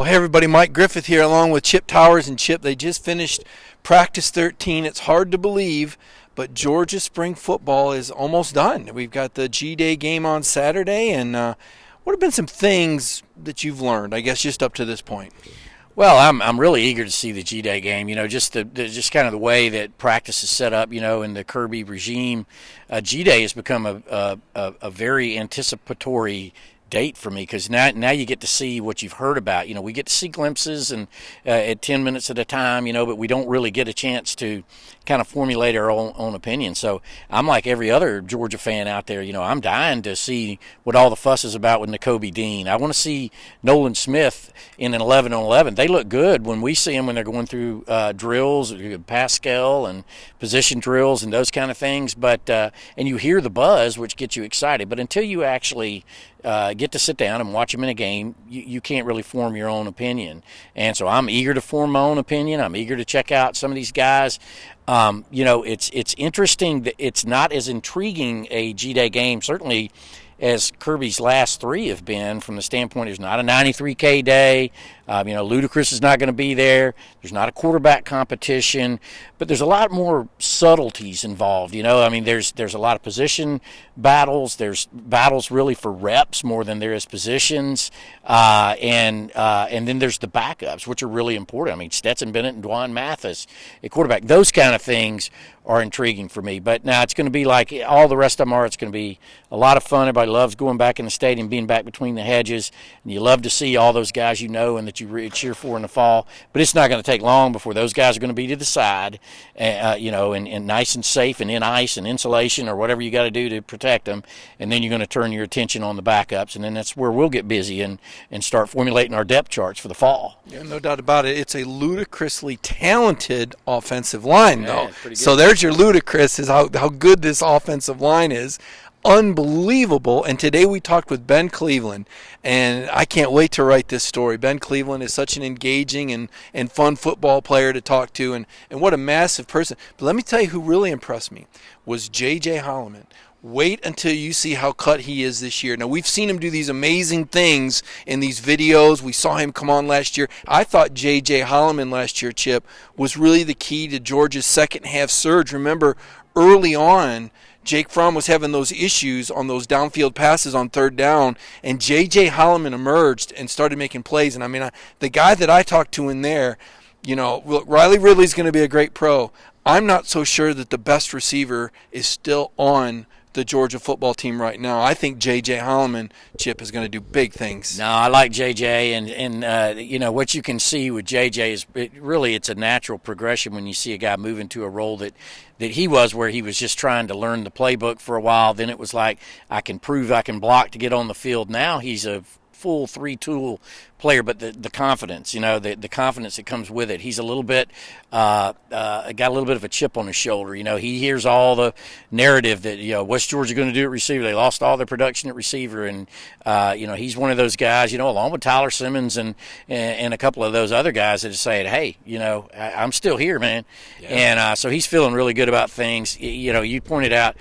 Hey everybody, Mike Griffith here along with Chip Towers. And Chip, they just finished practice 13. It's hard to believe, but Georgia spring football is almost done. We've got the G-Day game on Saturday, and what have been some things that you've learned, I guess, just up to this point? Well, I'm really eager to see the G-Day game. Just just kind of the way that practice is set up. In the Kirby regime, G-Day has become a very anticipatory date for me, because now you get to see what you've heard about. We get to see glimpses and at 10 minutes at a time, but we don't really get a chance to kind of formulate our own opinion. So I'm like every other Georgia fan out there. I'm dying to see what all the fuss is about with Nakobe Dean. I want to see Nolan Smith in an 11-on-11. They look good when we see them when they're going through drills, Pascal and position drills and those kind of things. But and you hear the buzz, which gets you excited. But until you actually get to sit down and watch them in a game, you can't really form your own opinion. And so I'm eager to form my own opinion. I'm eager to check out some of these guys. It's interesting that it's not as intriguing a G-Day game, certainly, as Kirby's last three have been, from the standpoint there's not a 93K day. Ludacris is not going to be there. There's not a quarterback competition, but there's a lot more subtleties involved. There's a lot of position battles. There's battles really for reps more than there is positions, and then there's the backups, which are really important. Stetson Bennett and Dwan Mathis at quarterback. Those kind of things are intriguing for me. But now it's going to be like all the rest of them are. It's going to be a lot of fun. Everybody loves going back in the stadium, being back between the hedges, and you love to see all those guys and that you really cheer for in the fall. But it's not going to take long before those guys are going to be to the side, and nice and safe and in ice and insulation or whatever you got to do to protect them. And then you're going to turn your attention on the backups, and then that's where we'll get busy and start formulating our depth charts for the fall. Yeah, no doubt about it. It's a ludicrously talented offensive line, though. So there's your ludicrous, is how good this offensive line is. Unbelievable. And today we talked with Ben Cleveland, and I can't wait to write this story. Ben Cleveland is such an engaging and fun football player to talk to, and what a massive person. But let me tell you who really impressed me was J.J. Holloman. Wait until you see how cut he is this year. Now, we've seen him do these amazing things in these videos. We saw him come on last year. I thought J.J. Holloman last year, Chip, was really the key to Georgia's second-half surge. Remember, early on, Jake Fromm was having those issues on those downfield passes on third down, and J.J. Holloman emerged and started making plays. And, the guy that I talked to in there, Riley Ridley's going to be a great pro. I'm not so sure that the best receiver is still on the Georgia football team right now. I think J.J. Holloman, Chip, is going to do big things. No, I like J.J., and what you can see with J.J. is it's a natural progression when you see a guy move into a role that he was, where he was just trying to learn the playbook for a while. Then it was like, I can prove I can block to get on the field. Now he's a full three-tool player, but the confidence, the confidence that comes with it. He's a little bit, got a little bit of a chip on his shoulder. He hears all the narrative that, what's Georgia going to do at receiver? They lost all their production at receiver, and he's one of those guys, along with Tyler Simmons and a couple of those other guys that are saying, hey, I'm still here, man. Yeah. And so he's feeling really good about things. You pointed out,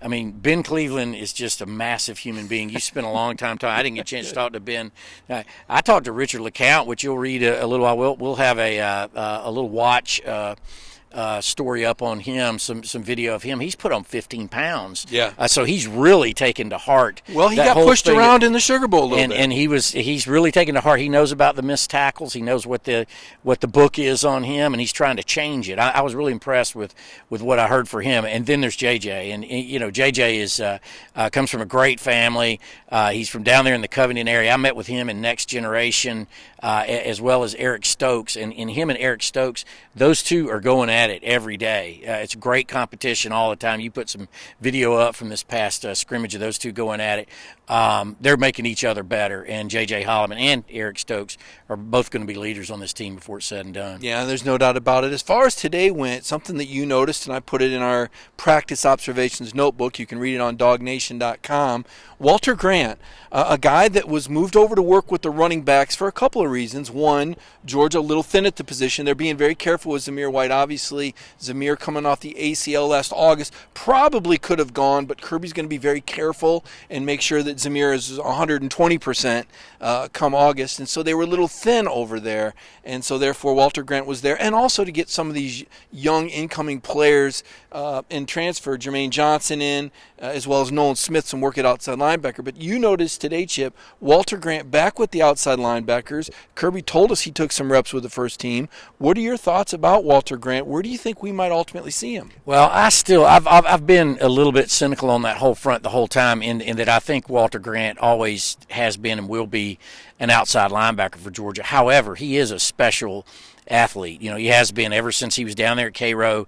Ben Cleveland is just a massive human being. You spent a long time talking. I didn't get a chance to talk to Ben. I talked to Richard LeCount, which you'll read a little while. We'll have a little watch story up on him, some video of him. He's put on 15 pounds. Yeah. So he's really taken to heart. Well, he got pushed around in the Sugar Bowl a little bit. And he's really taken to heart. He knows about the missed tackles. He knows what the book is on him, and he's trying to change it. I was really impressed with what I heard for him. And then there's JJ, and JJ is comes from a great family. He's from down there in the Covington area. I met with him in Next Generation, as well as Eric Stokes, and him and Eric Stokes, those two are going at it every day. It's great competition all the time. You put some video up from this past scrimmage of those two going at it. They're making each other better, and J.J. Holloman and Eric Stokes are both going to be leaders on this team before it's said and done. Yeah, there's no doubt about it. As far as today went, something that you noticed, and I put it in our practice observations notebook. You can read it on dognation.com. Walter Grant, a guy that was moved over to work with the running backs for a couple of reasons. One, Georgia a little thin at the position. They're being very careful with Zamir White. Obviously, Zamir coming off the ACL last August probably could have gone, but Kirby's going to be very careful and make sure that that Zamir is 120% come August, and so they were a little thin over there, and so therefore Walter Grant was there, and also to get some of these young incoming players in transfer, Jermaine Johnson in, as well as Nolan Smith, some work at outside linebacker. But you noticed today, Chip, Walter Grant back with the outside linebackers. Kirby told us he took some reps with the first team. What are your thoughts about Walter Grant? Where do you think we might ultimately see him? Well, I've been a little bit cynical on that whole front the whole time, in that I think Walter Grant always has been and will be an outside linebacker for Georgia. However, he is a special athlete. He has been ever since he was down there at Cairo.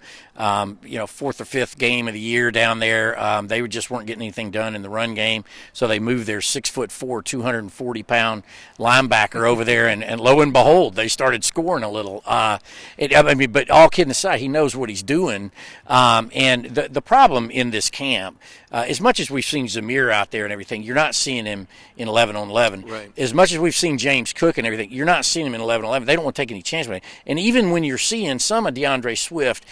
Fourth or fifth game of the year down there. They just weren't getting anything done in the run game, so they moved their 6'4", 240-pound linebacker over there, and lo and behold, they started scoring a little. But all kidding aside, he knows what he's doing. And the problem in this camp, as much as we've seen Zamir out there and everything, you're not seeing him in 11-on-11. Right. As much as we've seen James Cook and everything, you're not seeing him in 11-on-11. They don't want to take any chance with it. And even when you're seeing some of DeAndre Swift,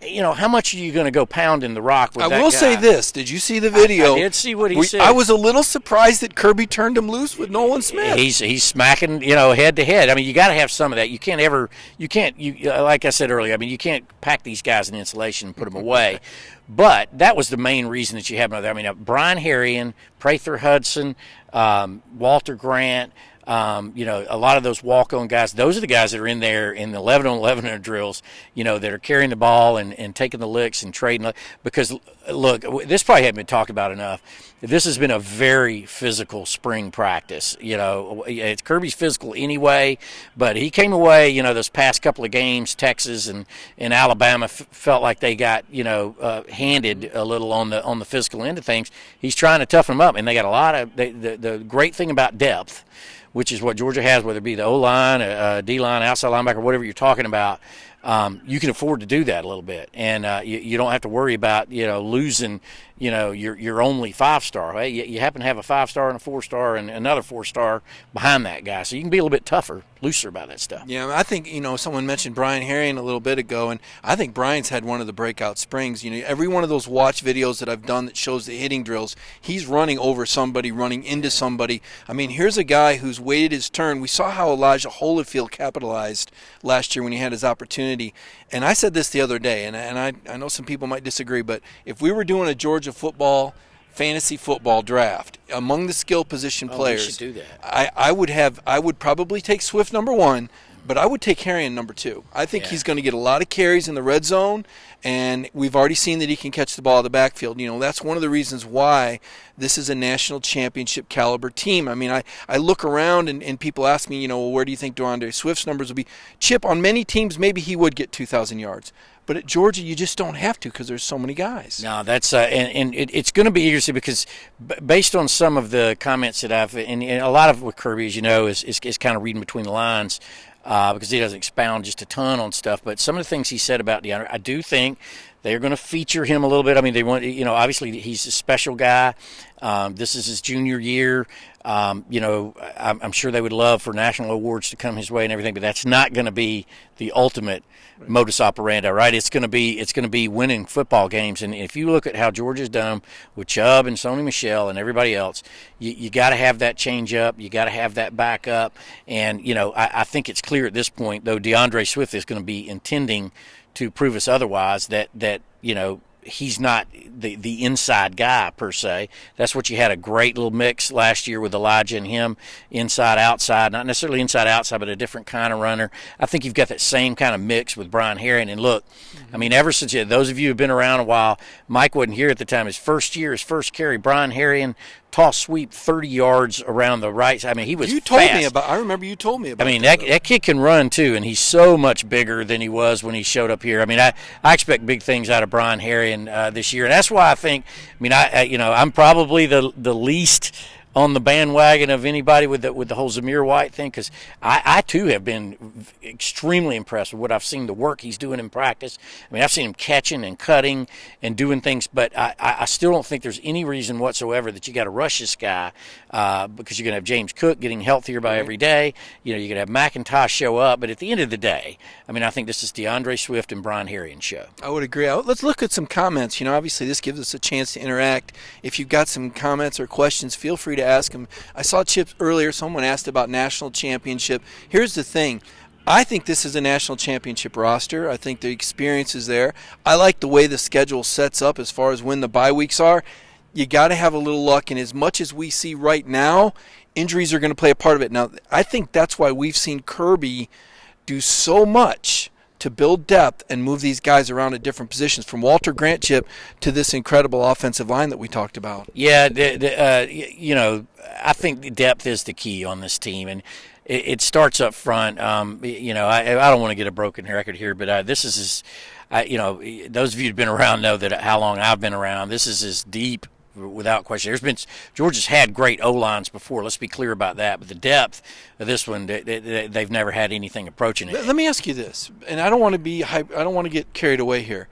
how much are you going to go pounding the rock with that guy? I will say this. Did you see the video? I did see what he said. I was a little surprised that Kirby turned him loose with Nolan Smith. He's smacking, head to head. You got to have some of that. You can't like I said earlier, you can't pack these guys in insulation and put them away. But that was the main reason that you have them there. Brian Harrion, Prather Hudson, Walter Grant, a lot of those walk-on guys, those are the guys that are in there in the 11-on-11 drills, that are carrying the ball and taking the licks and trading. Because, look, this probably hasn't been talked about enough. This has been a very physical spring practice. It's Kirby's physical anyway, but he came away, those past couple of games, Texas and Alabama, felt like they got, handed a little on the physical end of things. He's trying to toughen them up, and they got a lot of the great thing about depth, which is what Georgia has, whether it be the O-line, D-line, outside linebacker, whatever you're talking about. You can afford to do that a little bit, and you don't have to worry about losing your only 5-star. Hey, you happen to have a 5-star and a 4-star and another 4-star behind that guy, so you can be a little bit tougher, looser about that stuff. Yeah, I think someone mentioned Brian Harrion a little bit ago, and I think Brian's had one of the breakout springs. Every one of those watch videos that I've done that shows the hitting drills, he's running over somebody, running into somebody. Here's a guy who's waited his turn. We saw how Elijah Holyfield capitalized last year when he had his opportunity. And I said this the other day, and I know some people might disagree, but if we were doing a Georgia fantasy football draft among the skill position players, we should do that. I would probably take Swift number 1, but I would take Harrion number 2. I think he's going to get a lot of carries in the red zone, and we've already seen that he can catch the ball out of the backfield. That's one of the reasons why this is a national championship caliber team. I look around and people ask me, where do you think DeAndre Swift's numbers will be? Chip, on many teams, maybe he would get 2,000 yards. But at Georgia, you just don't have to because there's so many guys. No, that's and it's going to be interesting because based on some of the comments that I've and a lot of what Kirby, as you know, is kind of reading between the lines because he doesn't expound just a ton on stuff. But some of the things he said about DeAndre, I do think they're going to feature him a little bit. They want, obviously he's a special guy. This is his junior year. I'm sure they would love for national awards to come his way and everything, but that's not going to be the ultimate modus operandi, right? It's going to be winning football games. And if you look at how Georgia's done with Chubb and Sony Michel and everybody else, you got to have that change up. You got to have that back up. And, I think it's clear at this point, though DeAndre Swift is going to be intending to prove us otherwise, that he's not the inside guy per se. That's what you had a great little mix last year with Elijah and him, inside outside, not necessarily inside outside, but a different kind of runner. I think you've got that same kind of mix with Brian Harrion. And look, ever since those of you who've been around a while, Mike wasn't here at the time. His first first carry, Brian Harrion toss sweep 30 yards around the right side. He was fast. I remember you told me about that kid can run too, and he's so much bigger than he was when he showed up here. I expect big things out of Brian Harrion this year, and that's why I think, I'm probably the least on the bandwagon of anybody with the whole Zamir White thing, because I too have been extremely impressed with what I've seen, the work he's doing in practice. I mean, I've seen him catching and cutting and doing things, but I still don't think there's any reason whatsoever that you got to rush this guy because you're going to have James Cook getting healthier by every day. You're going to have McIntosh show up, but at the end of the day, I mean, I think this is DeAndre Swift and Brian Herrien's show. I would agree. Let's look at some comments. Obviously this gives us a chance to interact. If you've got some comments or questions, feel free to ask them. I saw Chip earlier. Someone asked about national championship. Here's the thing. I think this is a national championship roster. I think the experience is there. I like the way the schedule sets up as far as when the bye weeks are. You got to have a little luck, and as much as we see right now, injuries are going to play a part of it. Now, I think that's why we've seen Kirby do so much to build depth and move these guys around at different positions, from Walter Grant, Chip, to this incredible offensive line that we talked about. Yeah, I think the depth is the key on this team, and it starts up front. I don't want to get a broken record here, but this is those of you who've been around know that how long I've been around. This is as deep, without question. Georgia's had great O-lines before. Let's be clear about that. But the depth of this one, they've never had anything approaching it. Let me ask you this, and I don't want to get carried away here.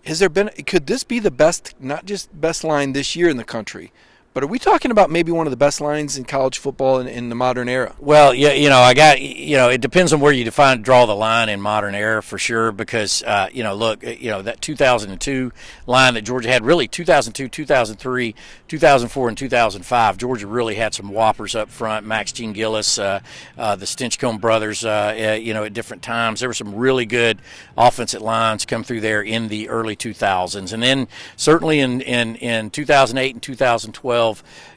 Could this be the best, not just best line this year in the country, but are we talking about maybe one of the best lines in college football in the modern era? Well, yeah, it depends on where you draw the line in modern era for sure, because, that 2002 line that Georgia had, really 2002, 2003, 2004, and 2005, Georgia really had some whoppers up front. Max Gene Gillis, the Stinchcomb brothers, at different times. There were some really good offensive lines come through there in the early 2000s. And then certainly in 2008 and 2012,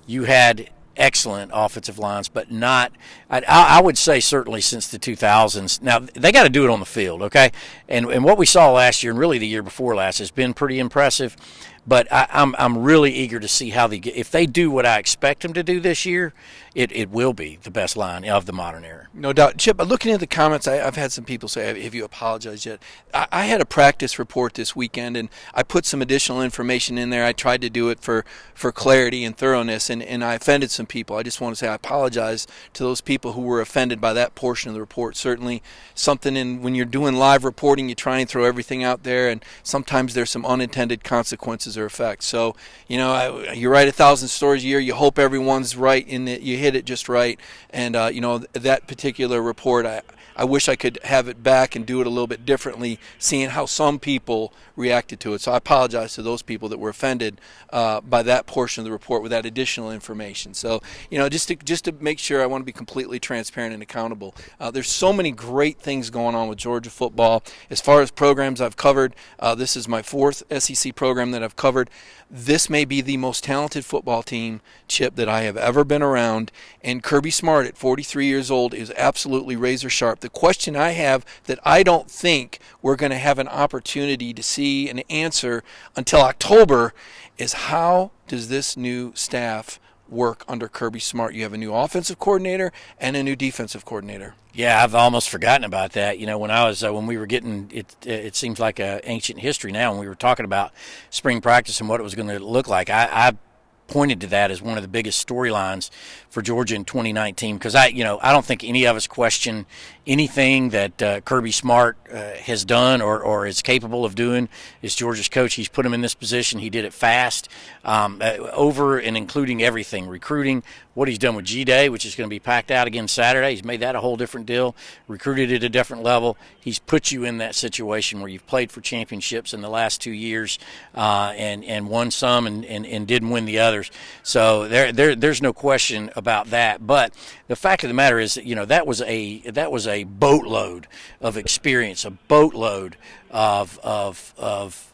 you had excellent offensive lines, but not, I would say certainly since the 2000s. Now, they got to do it on the field, okay? And what we saw last year, and really the year before last, has been pretty impressive. But I'm really eager to see how if they do what I expect them to do this year, it will be the best line of the modern era. No doubt. Chip, looking at the comments, I've had some people say, have you apologized yet? I had a practice report this weekend, and I put some additional information in there. I tried to do it for clarity and thoroughness, and I offended some people. I just want to say I apologize to those people who were offended by that portion of the report. Certainly something when you're doing live reporting, you try and throw everything out there, and sometimes there's some unintended consequences or effects. So, you write 1,000 stories a year, you hope everyone's right, and you hit it just right. And, that particular report, I wish I could have it back and do it a little bit differently, seeing how some people reacted to it. So I apologize to those people that were offended by that portion of the report with that additional information. So, just to make sure, I want to be completely transparent and accountable. There's so many great things going on with Georgia football. As far as programs I've covered, this is my fourth SEC program that I've covered. This may be the most talented football team, Chip, that I have ever been around. And Kirby Smart, at 43 years old, is absolutely razor sharp. The question I have that I don't think we're going to have an opportunity to see an answer until October is, how does this new staff work under Kirby Smart? You have a new offensive coordinator and a new defensive coordinator. Yeah, I've almost forgotten about that. When we were getting it seems like ancient history now. When we were talking about spring practice and what it was going to look like, I pointed to that as one of the biggest storylines for Georgia in 2019, because I don't think any of us question anything that Kirby Smart has done or is capable of doing as Georgia's coach. He's put him in this position. He did it fast, over and including everything, recruiting, what he's done with G-Day, which is going to be packed out again Saturday. He's made that a whole different deal, recruited at a different level. He's put you in that situation where you've played for championships in the last 2 years and won some and didn't win the others. So there's no question about that. But the fact of the matter is that, that was a boatload of experience, a boatload of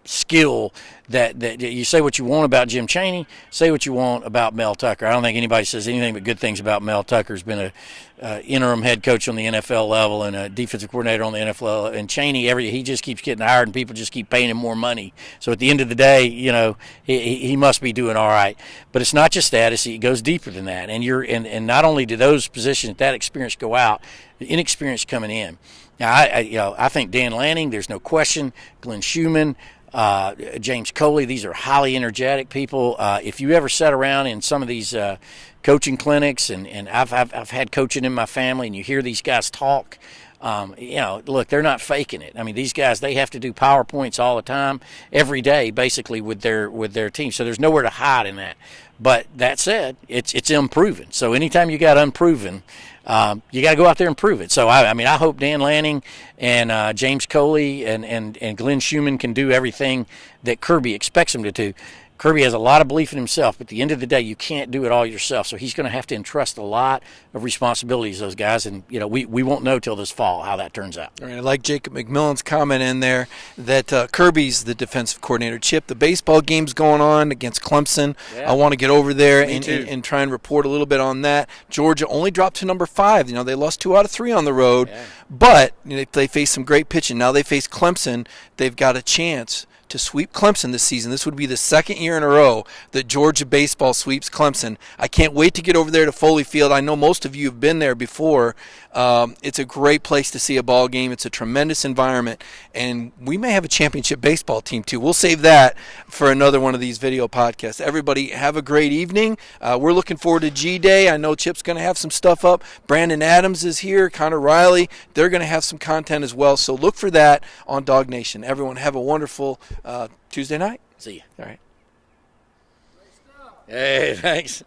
skill that you say what you want about Jim Chaney, say what you want about Mel Tucker. I don't think anybody says anything but good things about Mel Tucker. He's been a interim head coach on the NFL level and a defensive coordinator on the NFL level. And Chaney, he just keeps getting hired and people just keep paying him more money. So at the end of the day, he must be doing all right. But it's not just that; it goes deeper than that. And not only do those positions, that experience go out, the inexperience coming in. Now, I think Dan Lanning, there's no question. Glenn Schumann, James Coley. These are highly energetic people. If you ever sat around in some of these coaching clinics, and I've had coaching in my family, and you hear these guys talk, look, they're not faking it. I mean, these guys, they have to do PowerPoints all the time, every day, basically, with their team. So there's nowhere to hide in that. But that said, it's unproven. So anytime you got unproven, you got to go out there and prove it. So I hope Dan Lanning and James Coley and Glenn Schumann can do everything that Kirby expects them to do. Kirby has a lot of belief in himself, but at the end of the day, you can't do it all yourself. So he's going to have to entrust a lot of responsibilities to those guys, and we won't know till this fall how that turns out. All right, I like Jacob McMillan's comment in there that Kirby's the defensive coordinator. Chip, the baseball game's going on against Clemson. Yeah. I want to get over there and try and report a little bit on that. Georgia only dropped to number 5. They lost 2 out of 3 on the road, but they face some great pitching. Now they face Clemson. They've got a chance to sweep Clemson this season. This would be the second year in a row that Georgia baseball sweeps Clemson. I can't wait to get over there to Foley Field. I know most of you have been there before. It's a great place to see a ball game. It's a tremendous environment, and we may have a championship baseball team too. We'll save that for another one of these video podcasts. Everybody have a great evening. We're looking forward to G-Day. I know Chip's going to have some stuff up. Brandon Adams is here. Connor Riley. They're going to have some content as well. So look for that on Dog Nation. Everyone have a wonderful Tuesday night. See you. All right. Hey, thanks.